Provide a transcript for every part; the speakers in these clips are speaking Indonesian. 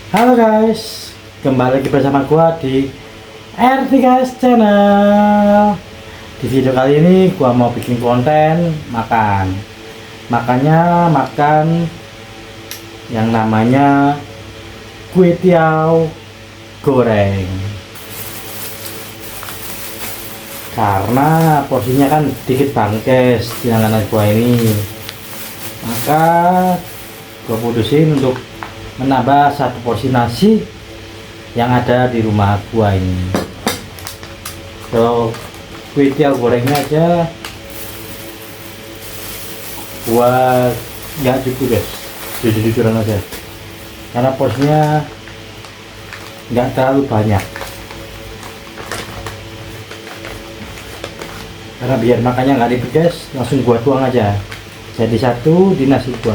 Halo guys, kembali lagi bersama gua di RT guys channel. Di video kali ini gua mau bikin konten makan. Makan yang namanya kue tiaw goreng. Karena porsinya kan dikit banget guys di langganan gua ini. Maka gua putusin untuk menambah satu porsi nasi yang ada di rumah gua ini. So kue tiaw gorengnya aja gua nggak cukup guys, jujur-jujuran aja, karena porsinya nggak terlalu banyak. Karena biar makannya nggak ribet guys, langsung gua tuang aja jadi satu di nasi gua.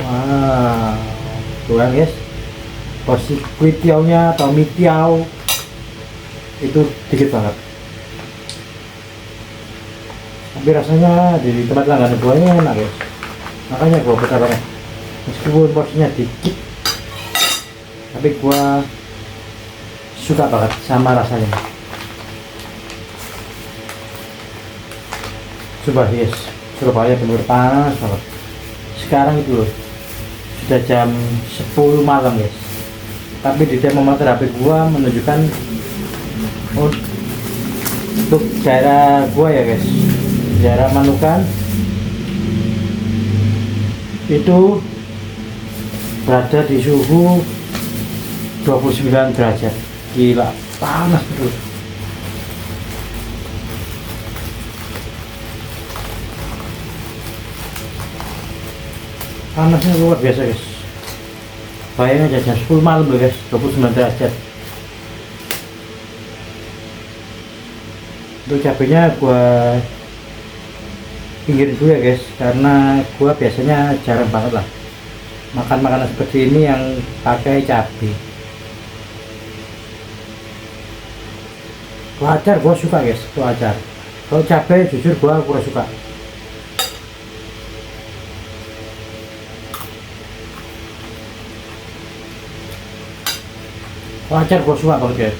Wow, tuh kan guys, porsi kue tiawnya atau mie tiaw itu dikit banget, tapi rasanya di tempat langganan gua ini enak guys, makanya gua betah banget. Meskipun porsinya dikit, tapi gua suka banget sama rasanya. Coba yes, Surabaya bener panas banget sekarang itu loh, sudah jam 10 malam guys, tapi di termometer HP gua menunjukkan untuk daerah gua ya guys, daerah Manukan itu berada di suhu 29 derajat. Gila, panas betul. Panasnya luar biasa guys, bayangin aja jam 10 malam loh guys, 29 derajat. Untuk cabenya gua pinggirin dulu ya guys, karena gua biasanya jarang banget lah makan makanan seperti ini yang pakai cabai. Wajar gua suka guys, wajar. Kalau cabai jujur gua kurang suka. Wajar gua suka banget guys.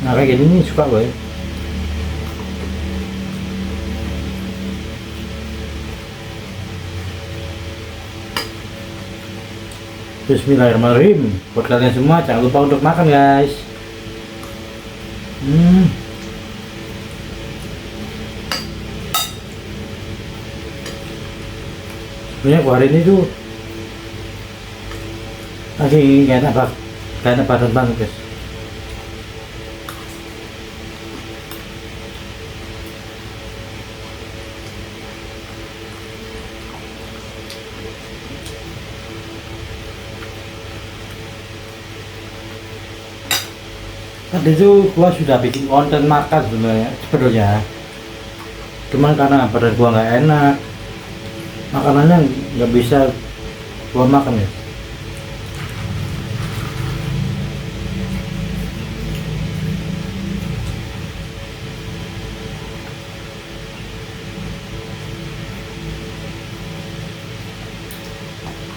Nah kayak gini nih suka gue. Bismillahirrahmanirrahim. Buat kalian semua jangan lupa untuk makan guys. Sebenarnya gua hari ini tuh lagi gak enak badan banget guys. Tadi itu gua sudah bikin konten makan sebenarnya, cuman karena badan gua nggak enak, makanannya nggak bisa gua makan ya.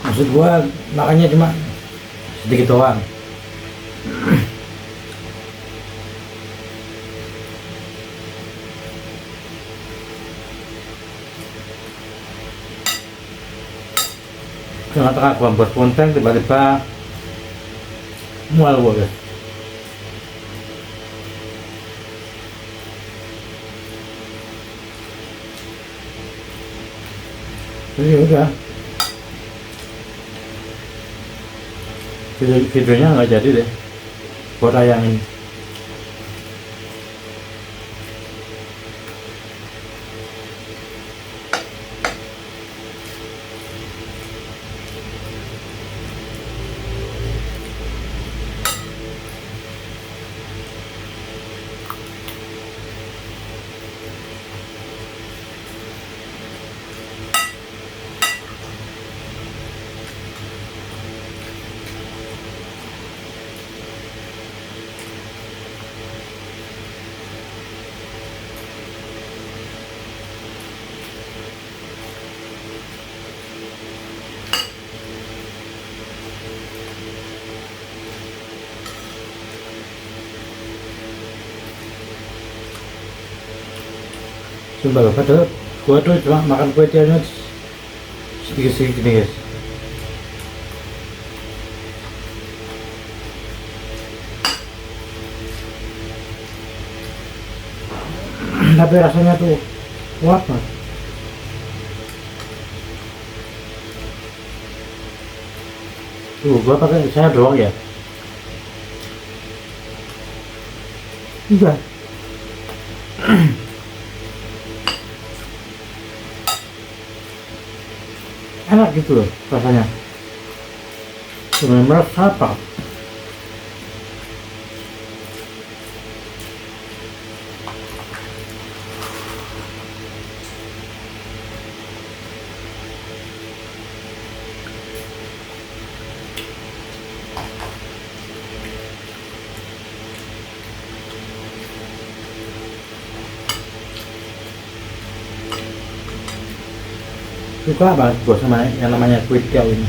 Maksud gua makannya cuma sedikit doang. Tengah-tengah gua buat konten tiba-tiba mual gua guys. Jadi udah videonya nggak jadi deh buat tayangin. Sumpah padahal gua tuh cuma makan kue tiaوnya sedikit-sedikit gini guys. Tapi rasanya tuh kuat banget. Tuh gua pakai saya doang ya. Enggak. Enak gitu loh rasanya. Benar-benar apa? Suka banget gue sama yang namanya kue tiaw ini.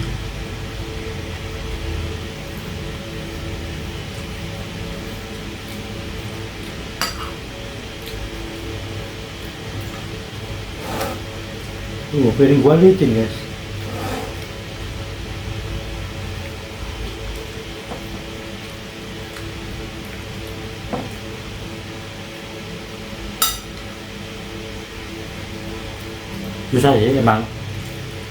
Piring gua licin guys. Susah sih emang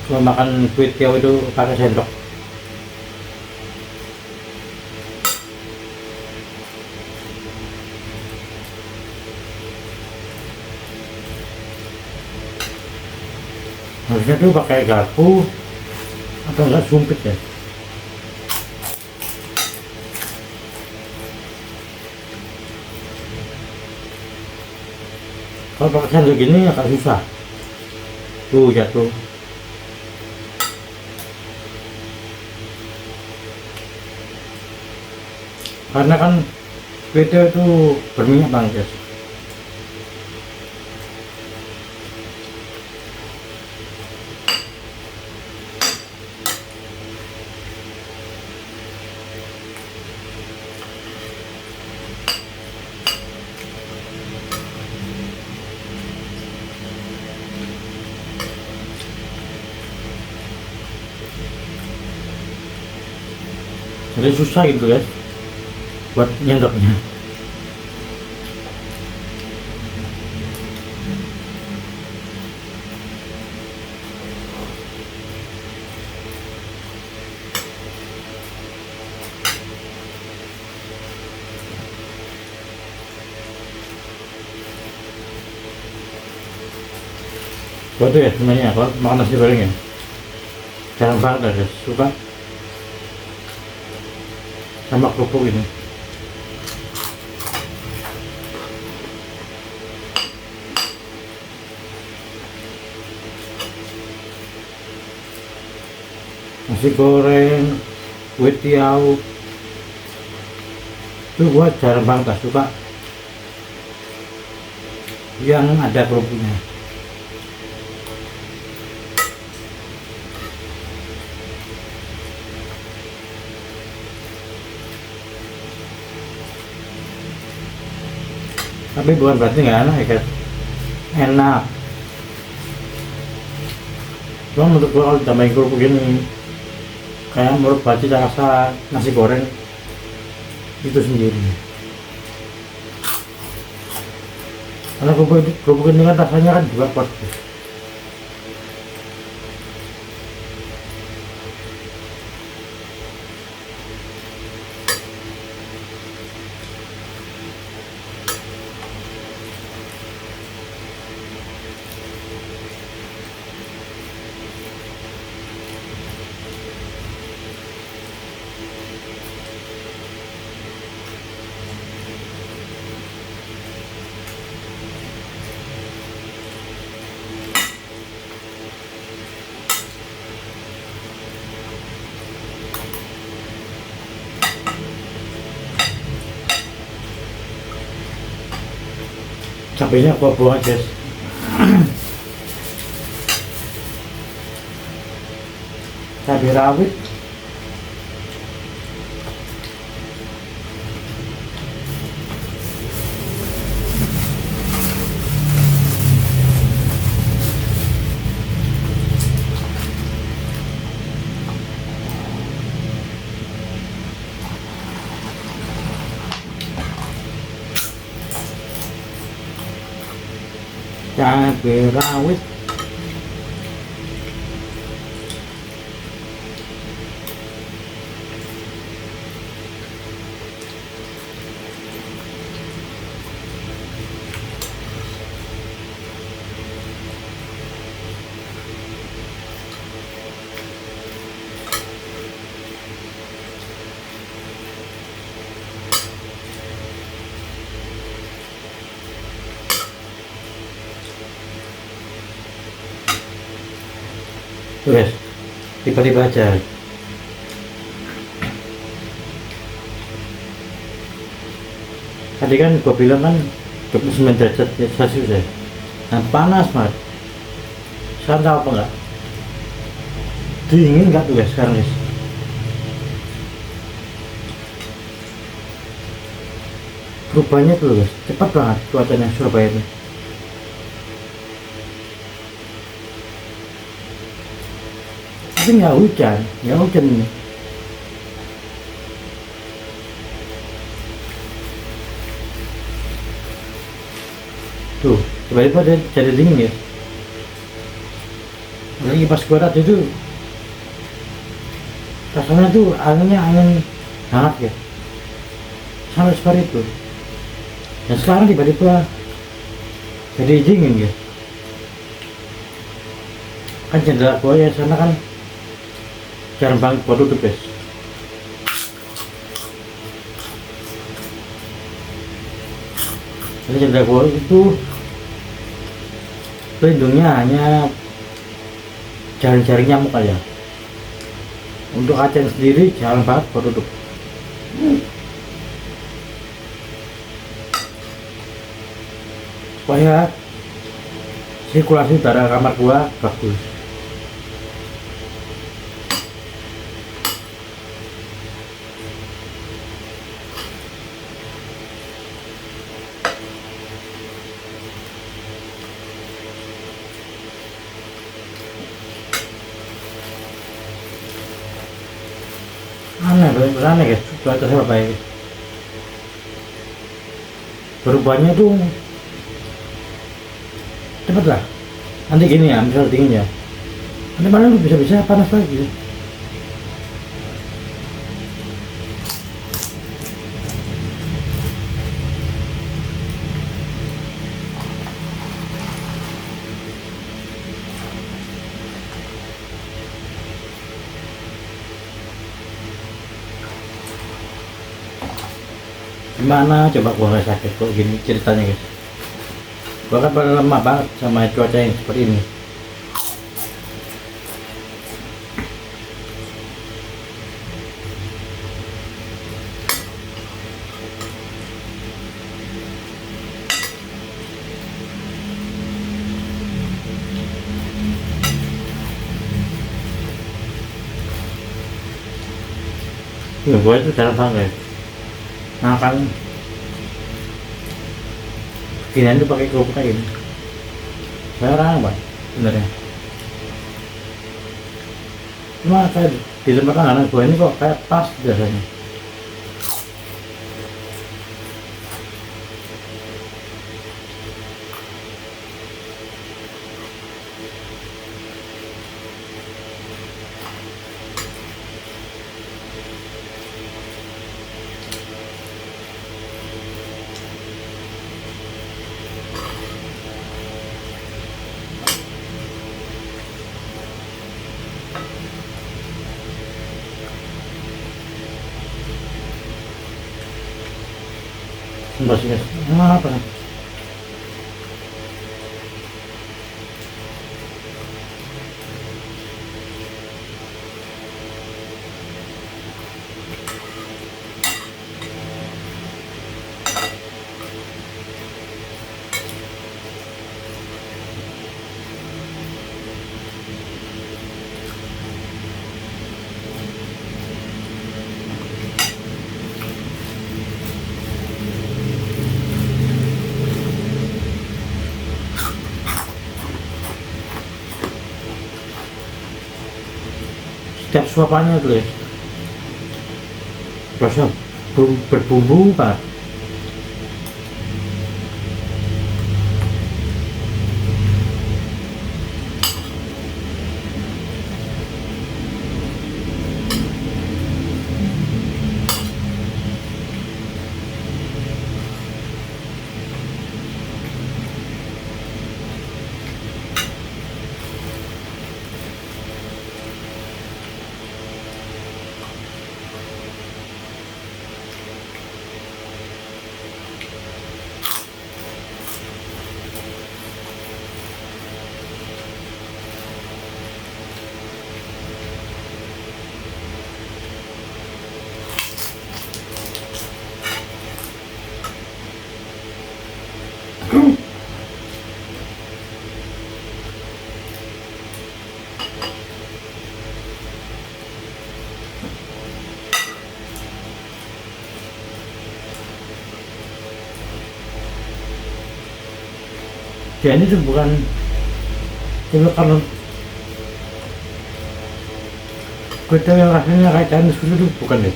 kalau makan kue tiaw itu pakai sendok. Harusnya tuh pakai garpu atau enggak sumpit ya. Kalau pakai sendok gini agak susah. Tuh jatuh. Karena kan kue tiaw itu berminyak banget guys. Jadi susah gitu guys buat nyendoknya. Waduh ya sebenarnya kalau makan nasi goreng ya jarang banget guys suka sama kerupuk ini. Nasi goreng, kue tiaw itu gua jarang banget suka yang ada kerupuknya. Tapi bukan berarti nggak enak ya guys, enak. Cuma menurut gua kalau ditambahin kerupuk gini kayak merubah cita rasa nasi goreng itu sendiri. Karena kerupuk ini kan rasanya kan juga kuat. Cabenya gua buang guys. Cabai rawit cabai rawit. Wes, tiba-tiba aja. Tadi kan gua bilang kan 29 derajat Celcius ya. Nah, panas banget. Sekarang tahu apa enggak? Dingin enggak tuh guys sekarang guys? Perubahannya tuh guys, cepat banget cuacanya Surabaya ini. Tapi nggak hujan ini. Tuh, tiba-tiba jadi dingin ya. Lagi pas gua tadi itu rasanya tuh anginnya angin hangat ya, sampai seperti itu. Dan sekarang tiba-tiba jadi dingin ya. Kan jendela gua ya sana kan jarang banget gua tutup guys. Jadi jendela gua itu pelindungnya hanya jaring-jaring nyamuk aja. Untuk kacang sendiri jarang banget gua tutup. Supaya sirkulasi udara kamar gua bagus. Aneh guys, cuaca Surabaya guys. Perubahannya tuh cepet lah. Nanti gini ya, misal dingin ya, nanti malam bisa-bisa panas lagi. Gimana coba gua nggak sakit kok gini ceritanya guys. Gua kan pada lemah banget sama cuaca yang seperti ini. Gua itu jarang banget guys. Nah kan ginian tuh pakai kerupuk kayak gini. Saya orang apa sebenarnya? Cuma kayak di tempat anak gue ini kok kayak pas biasanya. Bersih guys. Apa? Setiap suapannya tuh ya, rasanya berbumbu banget. dia ini tuh bukan itu kalau kue tiaw yang rasanya kayak Chinese food itu bukan deh.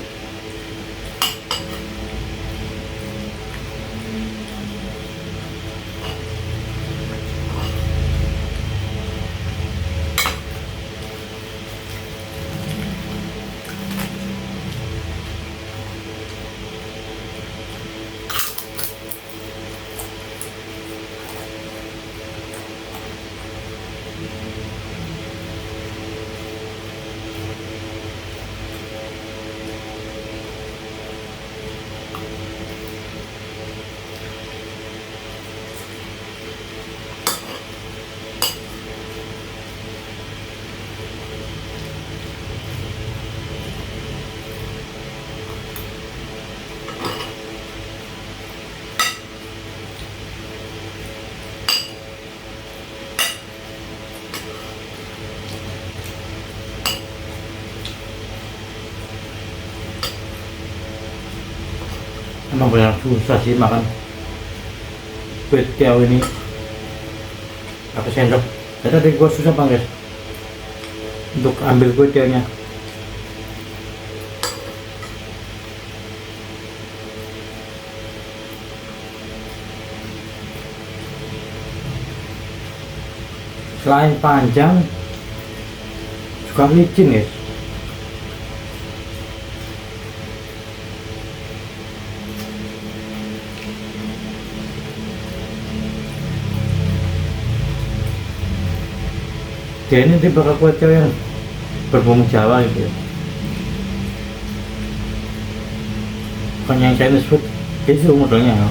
Emang banyak susah sih makan kue tiaw ini pakai sendok. Tadi gua susah banget untuk ambil kue tiawnya. Selain panjang juga licin ya. Dia ini tipe kue tiaw yang berbumbu Jawa gitu ya. Bukan yang Chinese food itu modelnya.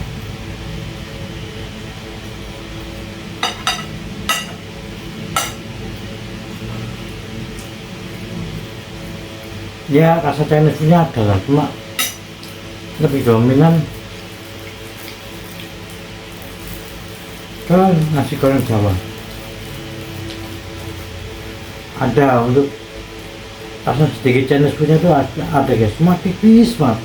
Ya rasa Chinese foodnya ada lah, cuma lebih dominan ke nasi goreng Jawa. Ada untuk rasa sedikit Chinese foodnya tuh ada guys, cuma tipis banget.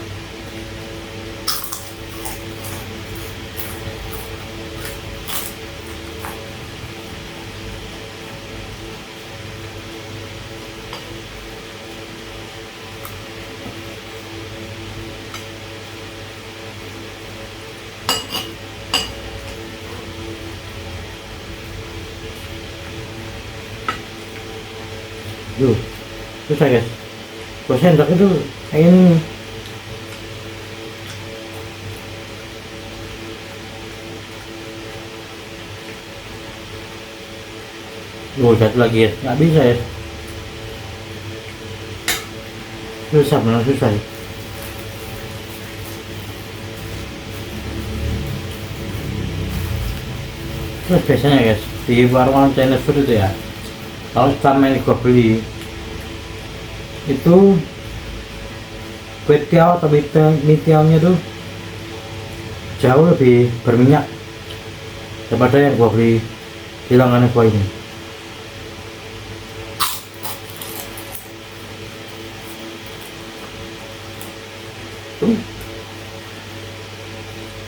Tuh, susah guys. Kue sendok itu kayak ini. Satu lagi ya, nggak bisa ya. Susah, benar susah ya. Terus biasanya guys, di warung Chinese food itu ya, kalau selama ini gue beli itu kue tiaw atau mie tiawnya tuh jauh lebih berminyak daripada yang gue beli di langganan gue ini.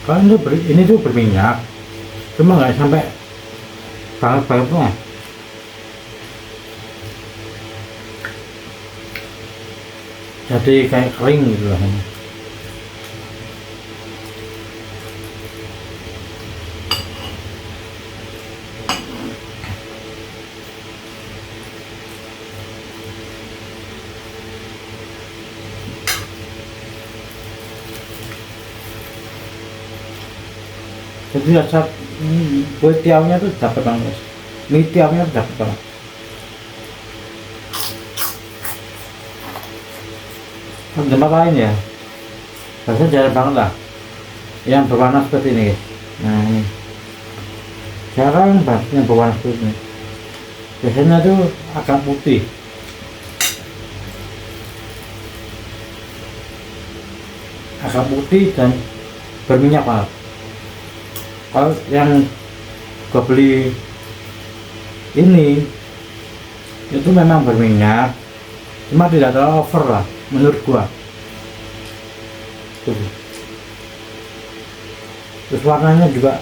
Kalau ini tuh berminyak, cuma nggak sampai banget lah. Jadi kayak kering gitu lah. Jadi rasa kue tiawnya tuh dapat banget, mie tiawnya tuh dapat banget. Di tempat lain ya rasanya jarang banget lah yang berwarna seperti ini guys. Nah ini jarang banget yang berwarna seperti ini, biasanya tuh agak putih. Agak putih dan berminyak banget. Kalau yang gue beli ini itu memang berminyak, cuma tidak terlalu over lah menurut gua. Tuh. Terus warnanya juga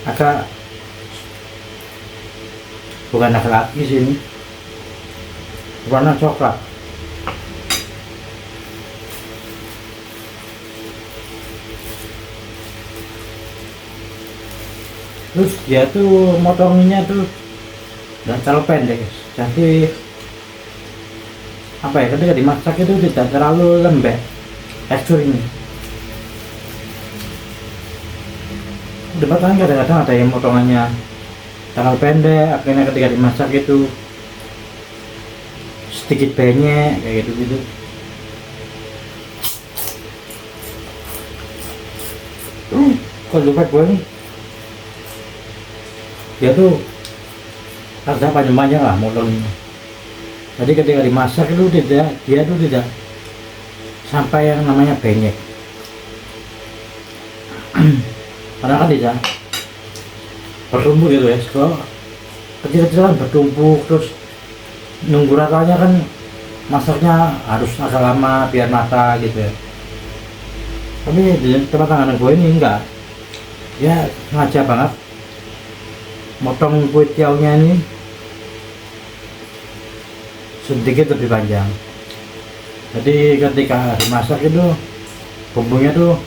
agak, bukan laki-laki sih ini, warna coklat. Terus dia tuh motongnya tuh nggak terlalu pendek guys. Jadi apa ya, ketika dimasak itu tidak terlalu lembek tekstur ini. Debat kan kadang-kadang ada yang potongannya terlalu pendek, akhirnya ketika dimasak itu sedikit penyek kayak gitu. Kalau debat gue nih, dia tuh agak panjang-panjang lah motongnya. Jadi ketika dimasak itu dia tuh tidak sampai yang namanya penyek. Karena kan tidak bertumpuk gitu ya, kalau kecil-kecilan bertumpuk terus nunggu ratanya kan masaknya harus agak lama biar rata gitu ya. Tapi di tempat tangan gue ini enggak, dia sengaja banget motong kue tiaunya ini sedikit lebih panjang. Jadi ketika dimasak itu bumbunya tuh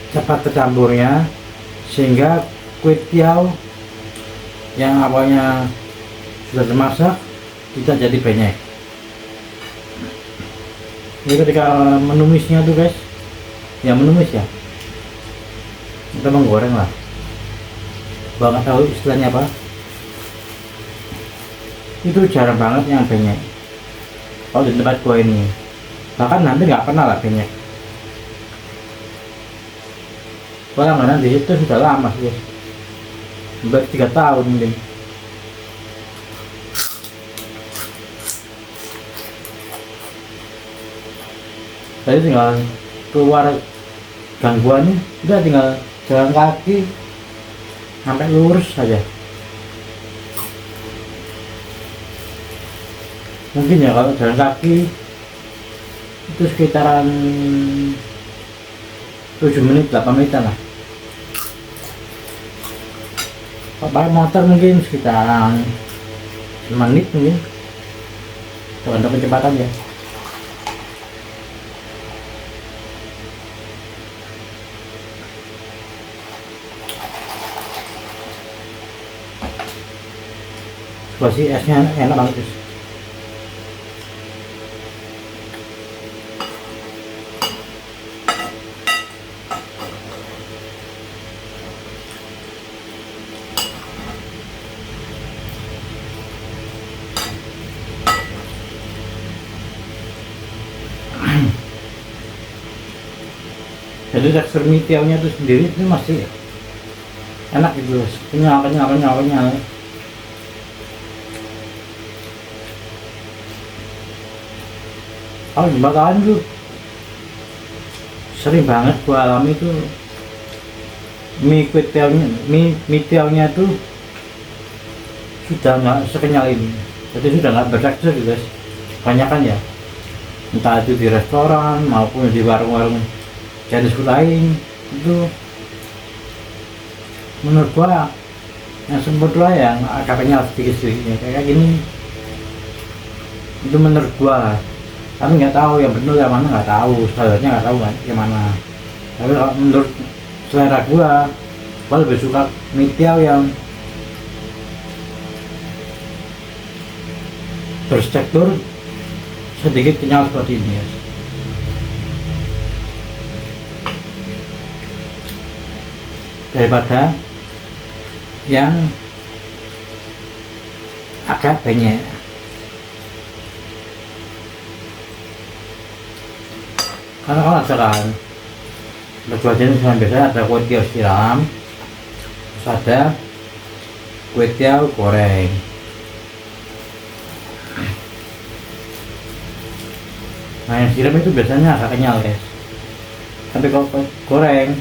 cepat tercampurnya, sehingga kue tiaw yang awalnya sudah dimasak tidak jadi penyek. Jadi ketika menumisnya tuh guys, ya menumis ya, kita menggoreng lah, gua nggak tahu istilahnya apa, itu jarang banget yang penyek kalau di tempat gua ini, bahkan nanti nggak pernah lah penyek. Langganan di situ sudah lama sih, hampir 3 tahun mungkin. Tadi tinggal keluar gangguannya, udah tinggal jalan kaki sampai lurus saja. Mungkin ya kalau jalan kaki itu sekitaran 7 menit 8 menitan lah. Kalau pakai motor mungkin sekitar 5 menit mungkin, tergantung kecepatan ya. Coba sih esnya enak banget guys. Jadi tekstur mie tiaunya itu sendiri itu masih enak gitu, kenyal. Kalau di Bakalan tuh sering banget gua alami tuh mie tiaunya tuh sudah nggak sekenyal ini, jadi sudah nggak bertekstur gitu guys. Kebanyakan ya, entah itu di restoran maupun di warung-warung jenis lain, itu menurut gua yang sebetulnya yang agak kenyal sedikit kayak gini, itu menurut gua. Tapi nggak tahu yang benar yang mana, nggak tahu, sebenarnya nggak tahu kan yang mana. Tapi kalau menurut selera gua lebih suka mie tiaw yang bertekstur sedikit kenyal seperti ini ya. Daripada yang agak penyek. Karena kalau sekarang berdua jenis yang biasa ada kue tiaw siram, terus ada kue tiaw goreng. Nah yang siram itu biasanya agak kenyal guys, tapi kalau goreng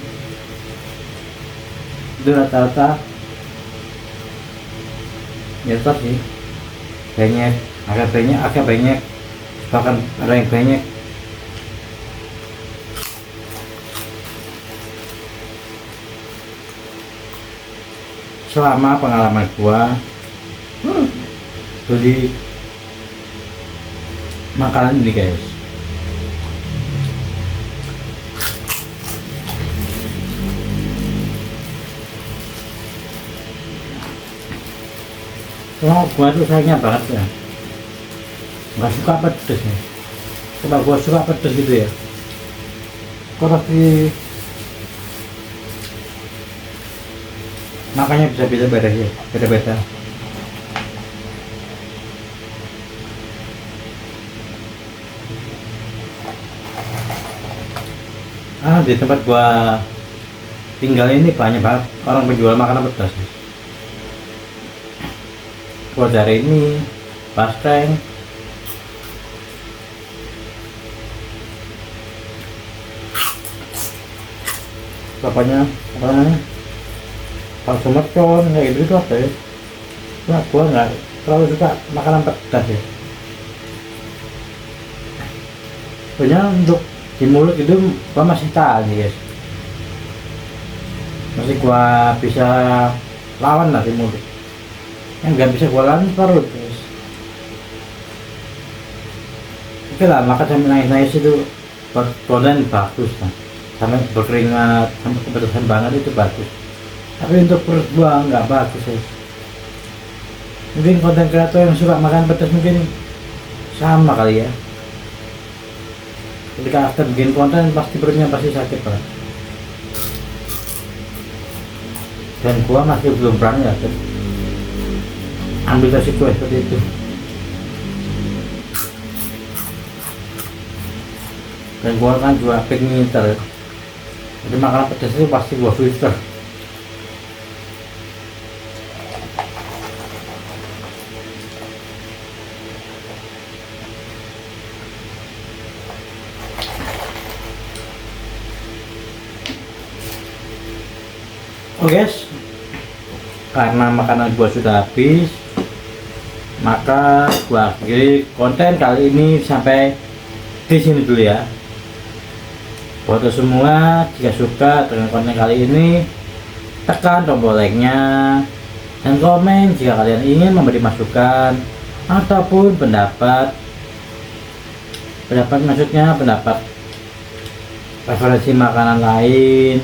itu rata-rata biasa sih agak banyak, bahkan ada yang banyak. selama pengalaman gua beli makanan ini guys. Kalau gua tuh sayangnya banget ya, nggak suka pedes nih. Coba gua suka pedes gitu ya, kok tapi makanya bisa beda ya, beda-beda. Di tempat gua tinggal ini banyak banget orang penjual makanan pedas. Gua cari ini pasteng, bapaknya apa namanya, palsu mercon kayak gitu ada ya. Nah gua nggak terlalu suka makanan pedas ya. Soalnya untuk di mulut itu gua masih tahan sih guys, masih gua bisa lawan lah di mulut. Yang nggak bisa gua lawan perut guys. Oke lah, makan sampai nangis-nangis itu konten bagus lah, sampai berkeringat sampai kepedesan banget itu bagus. Tapi untuk perut gua nggak bagus guys. Mungkin konten kreator yang suka makan pedas mungkin sama kali ya. Ketika after bikin konten pasti perutnya pasti sakit banget. Dan gua masih belum berani ya ambil resiko seperti itu. Dan gua kan juga pinter, jadi makanan pedas itu pasti gua filter. Oke guys, karena makanan gua sudah habis, maka gua akhiri konten kali ini sampai di sini dulu ya. Buat semua, jika suka dengan konten kali ini, tekan tombol like-nya dan komen jika kalian ingin memberi masukan ataupun pendapat maksudnya pendapat referensi makanan lain,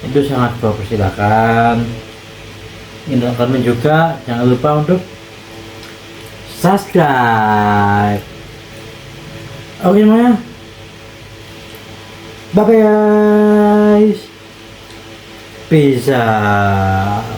itu sangat gua persilakan. Dan komen juga jangan lupa untuk subscribe. Oke semuanya, bye guys, peace out.